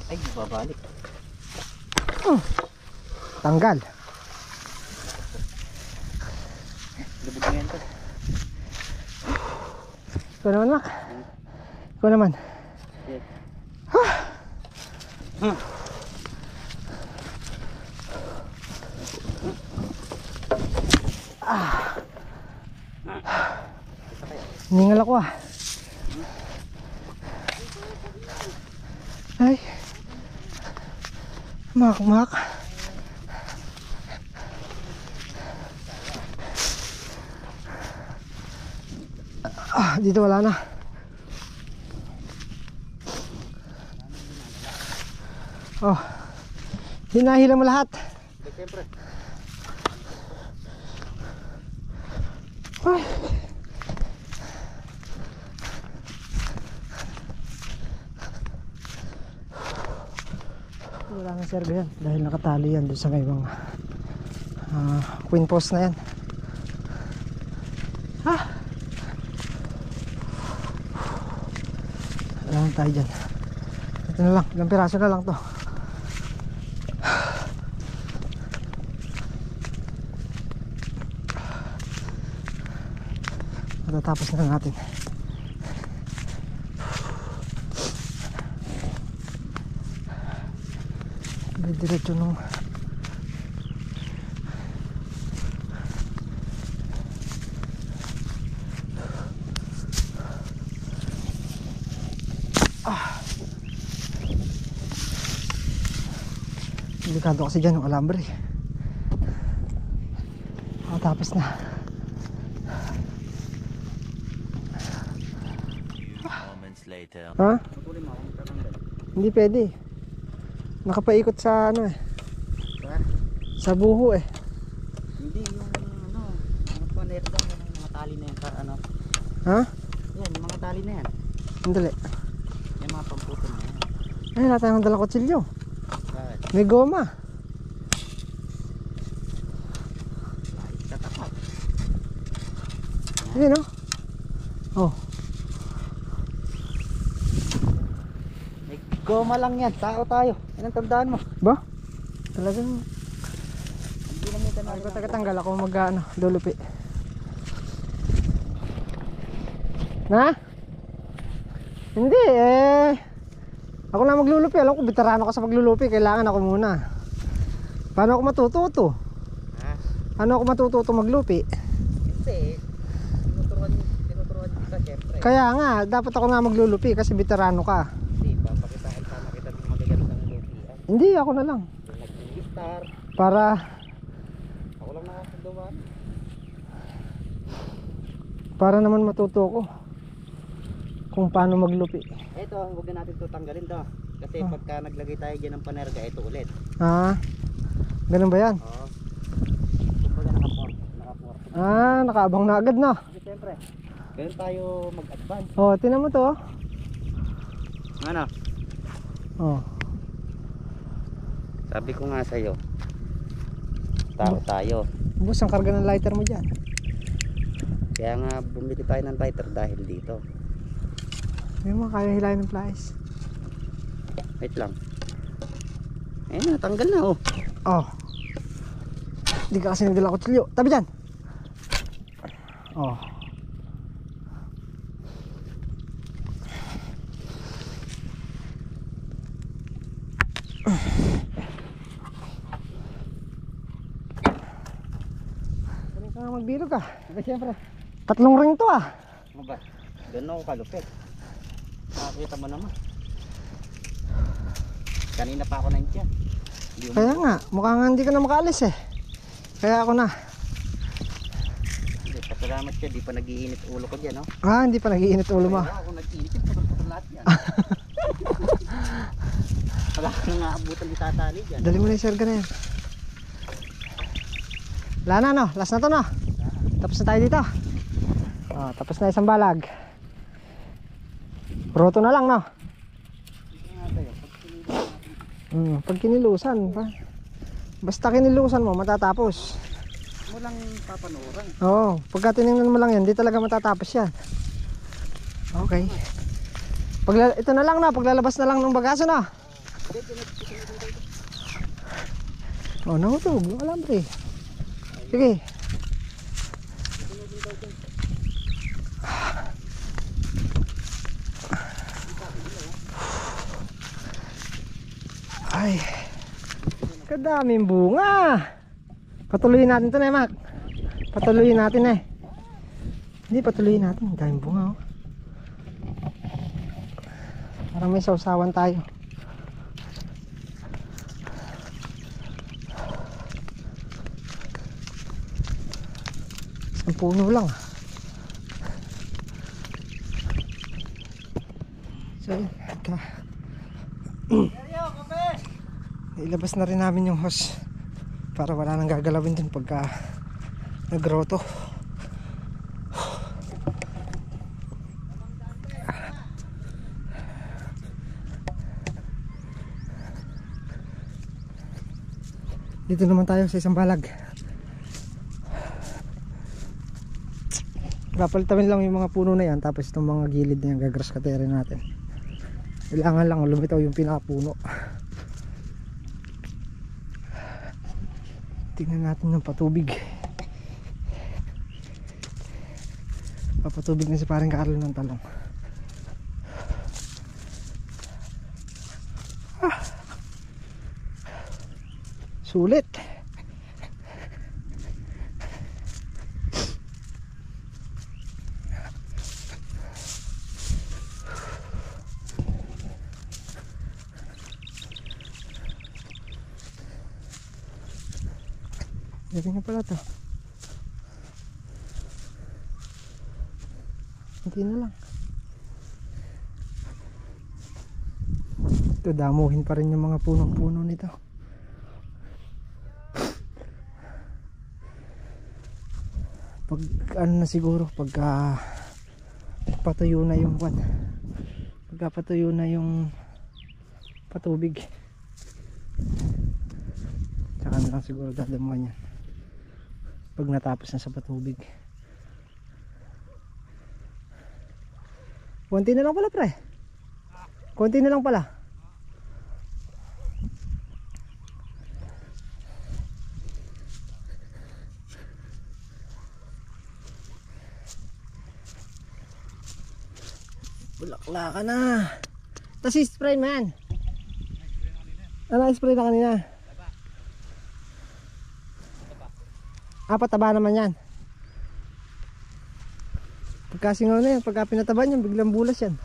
Ay, babalik. Tanggal. Lubog na yan to. Ikaw naman, Mac. Ikaw naman. Yes. Hiningal ako ah. Ay. Mac. Dito wala na. Oh. Hinahila mo lahat. Siyempre. Ay. Wala nang serga yan dahil nakatali yan doon sa may mga queen post na yan. Wala nang tayo dyan. Ito na lang, ilang piraso na lang to. Matatapos na natin. Diretso nung delikado kasi dyan yung alambre. Tapos na. Ha? Hindi pwede. Nakapaikot sa ano eh. Sa buho eh. Hindi yung mga paner daw, yung mga tali na yan. Ano? Ha? Yan, yung mga tali na yan. Andali. Yung mga pamputol na yan. Ay, wala tayong dalang kutsilyo. Bakit? May goma. Tatapat. Hindi no? Oh. May goma lang yan. Tao tayo. Yan ang tandaan mo. Ba? Talagang Hindi naman ito ay ko tagatanggal ako lulupi. Na? Hindi eh. Ako na maglulupi. Alam ko veterano ka sa paglulupi. Kailangan ako muna. Paano ako matututo? Ha? Paano ako matututo maglupi? Hindi. Tinuturuan kita syempre. Kaya nga, dapat ako na maglulupi kasi veterano ka. Hindi, papakitaan sana kita ng magagamit ng lupian. Hindi, ako na lang. Yung nag-guitar. Para Ako lang nakakagawa. para naman matuto ko kung paano maglupi. Ito, huwag na natin ito tanggalin to. Kasi pagka naglagay tayo dyan ng panerga, ito ulit. Ganun ba yan? Oo. Kumbaga naka-port. Nakaabang na agad na. Kasi siyempre, ganun tayo mag-advance. Oh, tinan mo to. Ano? Oh. Sabi ko nga sa'yo, tao tayo. Bus ang karga ng lighter mo dyan. Kaya nga bumili tayo ng lighter dahil dito. Hindi mo kaya hilahin ng flies. Wait lang. Ayun na, tanggal na oh. Oh. Hindi ka kasi nagdala kutsilyo. Tabi dyan. Oh. Galing ka nga magbilog ah. Diba siyempre? 3 ring to ah. Ano ba? Ganun ako kalupit. Nakakita mo naman. Kanina pa ako nandiyan. Kaya nga, mukha nga hindi ka na makaalis eh. Kaya ako na. Hindi, pasalamat ka, di pa nag-iinit ulo ko dyan, no? Hindi pa nag-iinit ulo mo. Kaya ako nag-iinit, putol-putol lahat yan. Wala ka nang aabutan di tatali dyan. Dali mo na yung serga na yan. Wala na no, last na to no. Tapos na tayo dito. Tapos na isang balag. Roto na lang no. Pag kinilusan pa. Basta kinilusan mo matatapos. Mo lang papanuran. Oo, pagka tinignan mo lang yan, di talaga matatapos yan. Okay. Ito na lang na, paglalabas na lang ng bagaso na. Oh, nahutog yung alambre. Sige. Ay, kadaming bunga. Patuloyin natin to na, Mac. Patuloyin natin eh. Hindi, patuloyin natin. Daming bunga, oh. Parang may sausawan tayo. Ang puno lang. So, ilabas na rin namin yung hose para wala nang gagalawin dun pagka nagroto. Dito naman tayo sa isang balag. Papalitan lang yung mga puno na yan, tapos itong mga gilid na yan gagrass cutterin natin. Kailangan lang lumitaw yung pinakapuno. Tingnan natin yung patubig. Papatubig na si parang Carlo ng talong. Sulit. Gabi na pala to. Hindi na lang. Ito, damuhin pa rin yung mga punong-puno nito. Pag ano na siguro, pagka patuyo na yung kwan, pagka patuyo na yung patubig, tsaka na lang siguro dadamuhan yan pag natapos na sa patubig. Konti na lang pala, pre. Konti na lang pala. Bulakla ka na. Tapos spray, man. Ano spray na kanina? Pataba naman yan. Pagkasingaw na yan, pagka pinataba niyan, biglang bulas yan.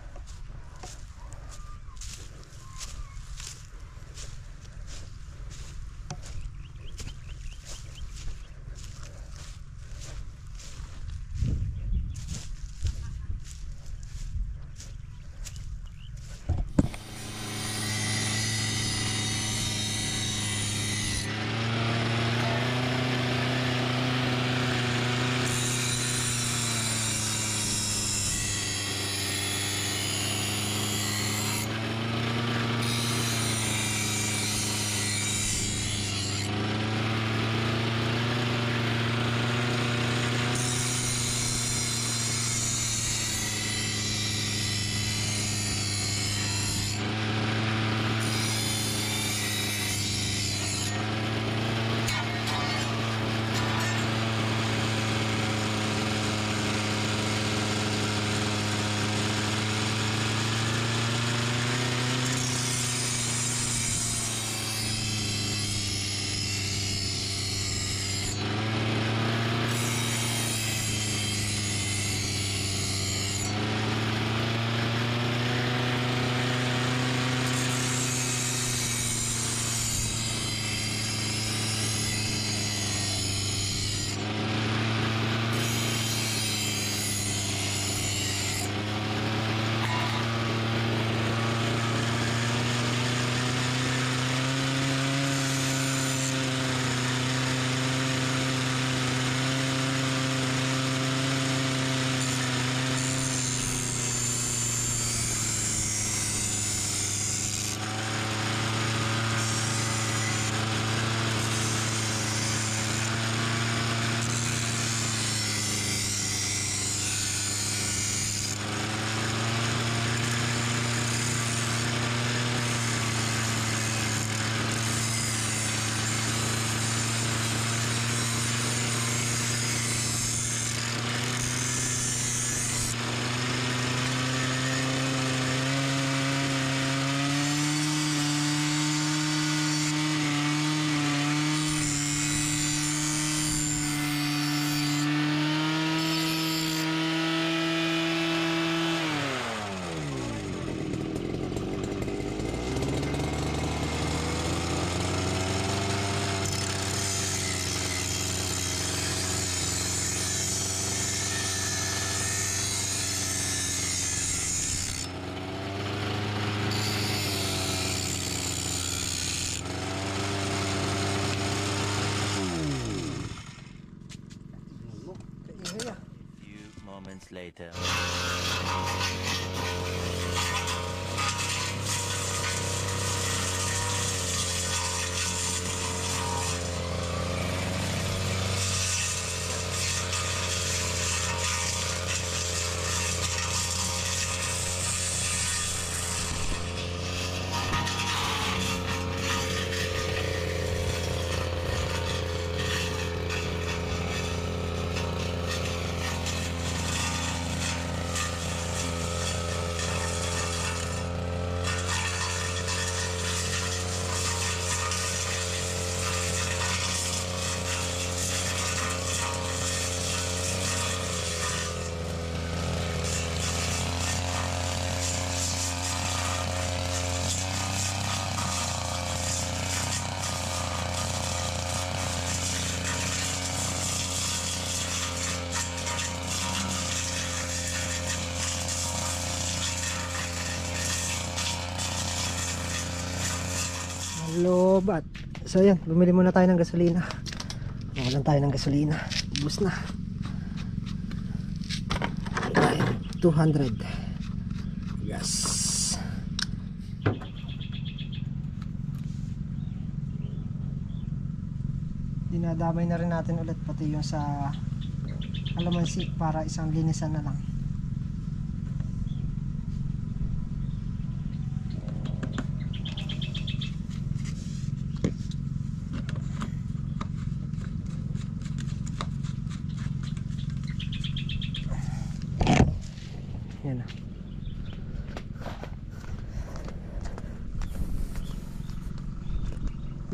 later. Lobat. So yan, bumili muna tayo ng gasolina. Nawalan tayo ng gasolina. Ubus na. Ayan, 200. Yes. Dinadamay na rin natin ulit pati yung sa kalamansi para isang linisan na lang. Yan na.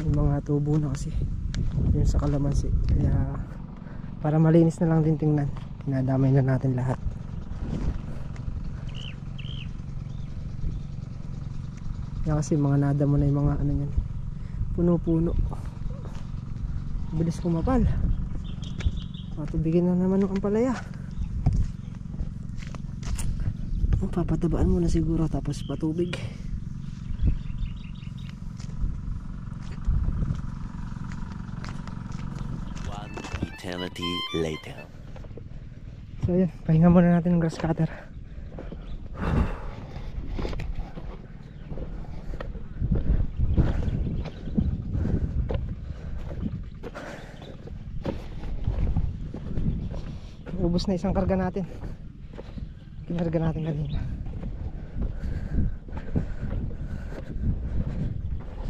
Yung mga tubo na kasi yung sa kalamansi, kaya para malinis na lang din tingnan, dinadamay na natin lahat. Kaya kasi mga nada mo na yung mga ano yan, puno-puno, bilis kumapal. Matubigin na naman ng ampalaya. Papatabaan muna siguro tapos patubig. One eternity later. So yun, pahinga muna natin ng grass cutter. Ubus na isang karga natin. Kinarga natin kanina.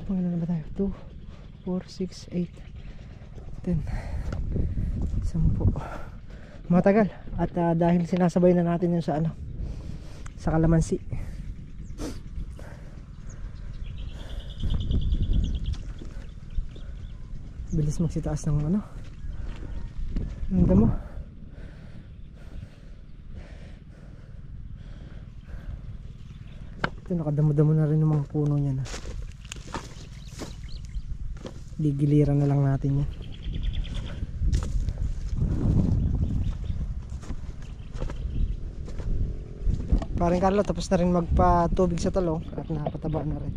Pangilan na ba tayo? 2, 4, 6, 8, 10, 10. Matagal. At dahil sinasabay na natin yung sa ano, sa kalamansi. Bilis magsitaas ng ano, ang damo. Ito, nakadamo-damo na rin yung mga puno niya na. Gigiliran na lang natin yan. Paring Carlo, tapos na rin magpatubig sa talong at napataba na rin.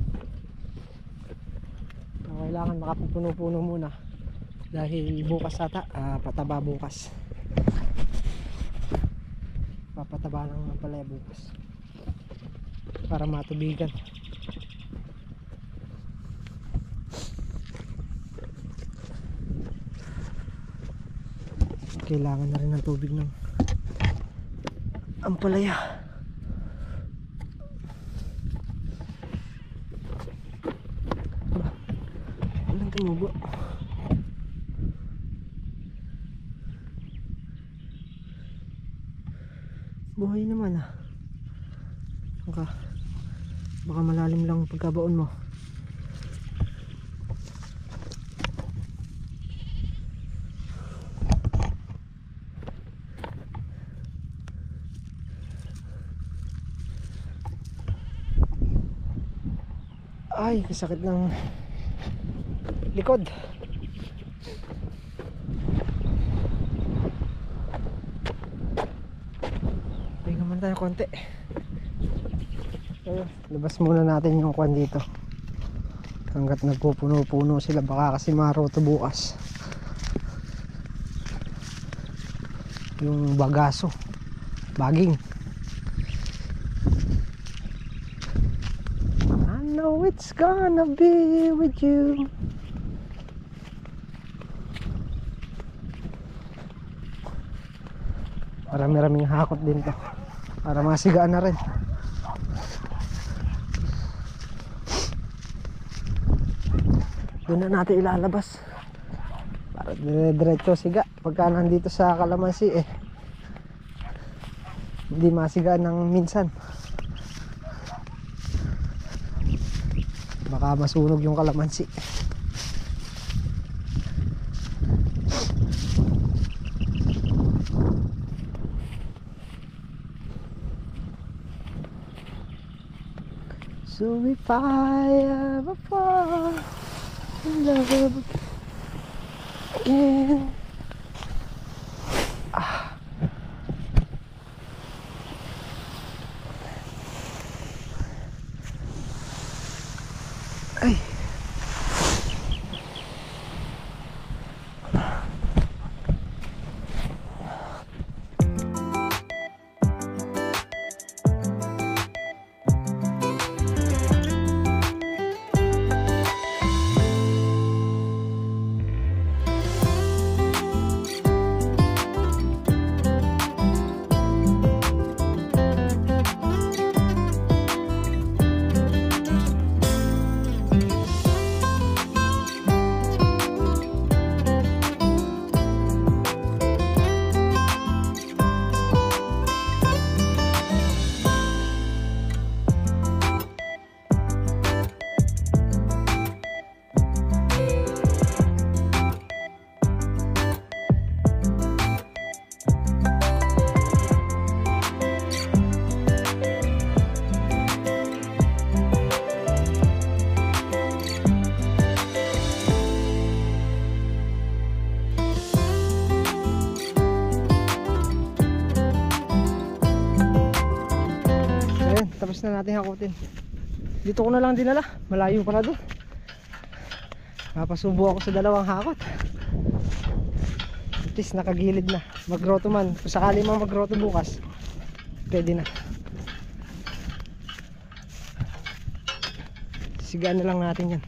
Kailangan makapuno-puno muna dahil bukas ata, pataba bukas. Papataba ng palaya bukas para matubigan. Kailangan na rin ng tubig ng ampalaya. Walang tumubo. Buhay naman baka malalim lang pagkabaon mo. Ay, kasakit ng likod. Pahinga muna tayo konti. Ayun, labas muna natin yung kwan dito hanggat nagpupuno-puno sila, baka kasi maroto bukas yung bagaso, Baging. I know it's gonna be with you. Marami-raming hakot din to para masigaan na rin. Doon na natin ilalabas para dire-diretso siga. Pagka nandito sa kalamansi hindi masigaan ng minsan, baka masunog yung kalamansi. So if I ever fall in love again, ay, tapos na natin hakutin. Dito ko na lang dinala, malayo para doon. Napasubo ako sa dalawang hakot. At least nakagilid na. Magroto man, kung sakali mang magroto bukas, pwede na. Sigaan na lang natin yan.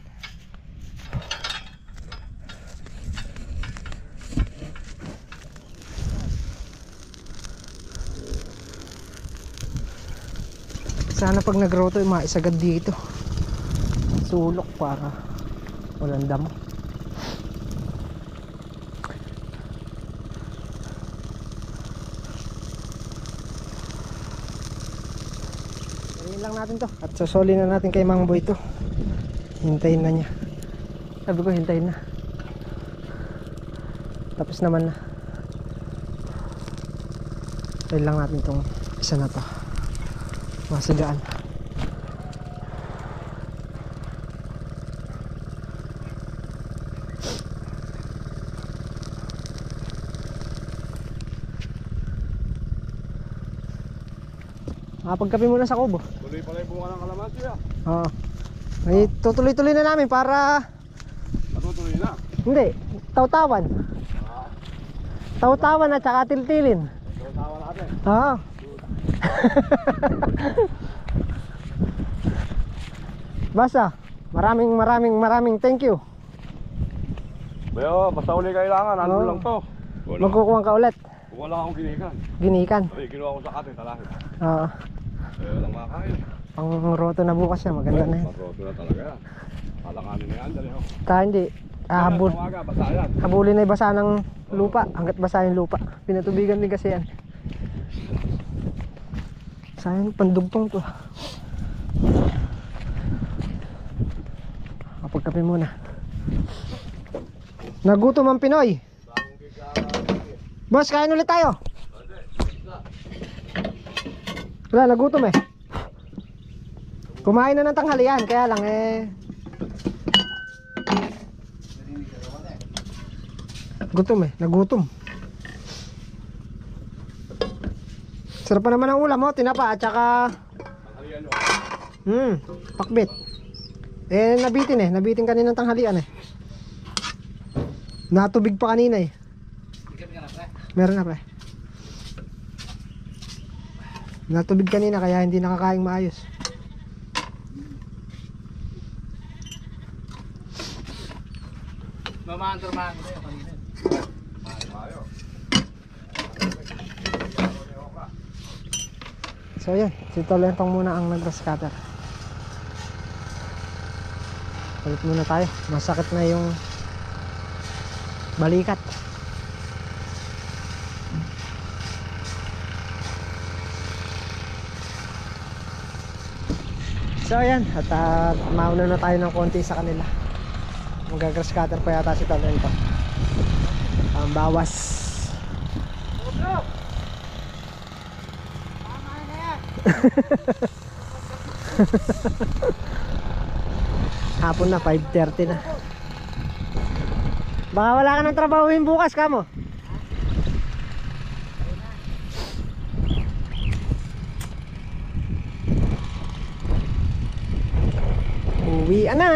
Sana pag nagroto maisagad dito sulok para walang damo. Ayun lang natin to at sasoli na natin kay Mang Boy to. Hintayin na niya. Sabi ko hintayin na. Tapos naman na. Ayun lang natin tong isa na to. Masigaan. Pagkape muna sa kubo. Tuloy pala yung bunga ng kalamansi ah. Oo. May tutuloy-tuloy na namin para Natutuloy na. hindi, tawtawan. Tawtawan at saka tiltilin. So tawa natin. Oo. Basta, maraming thank you. Pero basta uli kailangan, ano Oo. lang to. Magkukuha ka ulit. Wala akong ginikan. Ginikan. Ay, ginawa ko sa atin, talakit. Oo. Walang makakain. Pang roto na bukas yan, maganda na yan. Maroto na talaga yan. Alanganin na yan, dali ho. Kaya hindi, Tawaga, basta yan. habulin na yung basa ng lupa, hanggat basa yung lupa. Pinatubigan din kasi yan. Sayang, pandugtong to. Kapagkape muna. Nagutom ang Pinoy. Boss, kain ulit tayo. Wala, nagutom eh. Kumain na ng tanghalian, kaya lang gutom nagutom. Sarap pa naman ang ulam mo, tinapa at saka pakbit. Nabitin kanina ng tanghalian eh. Natubig pa kanina eh. Meron na pre. Natubig kanina kaya hindi nakakaing maayos. Mamantar-mantar na yun kanina. So yan, si Tolentong muna ang nag-grass cutter. Palit muna tayo. Masakit na yung balikat. So ayan, at mauna na tayo ng konti sa kanila. Mag-grass cutter pa yata si Tolento. Ang bawas. Hapon na, 5:30 na. Baka wala ka ng trabahuin bukas, kamo. Uwi na.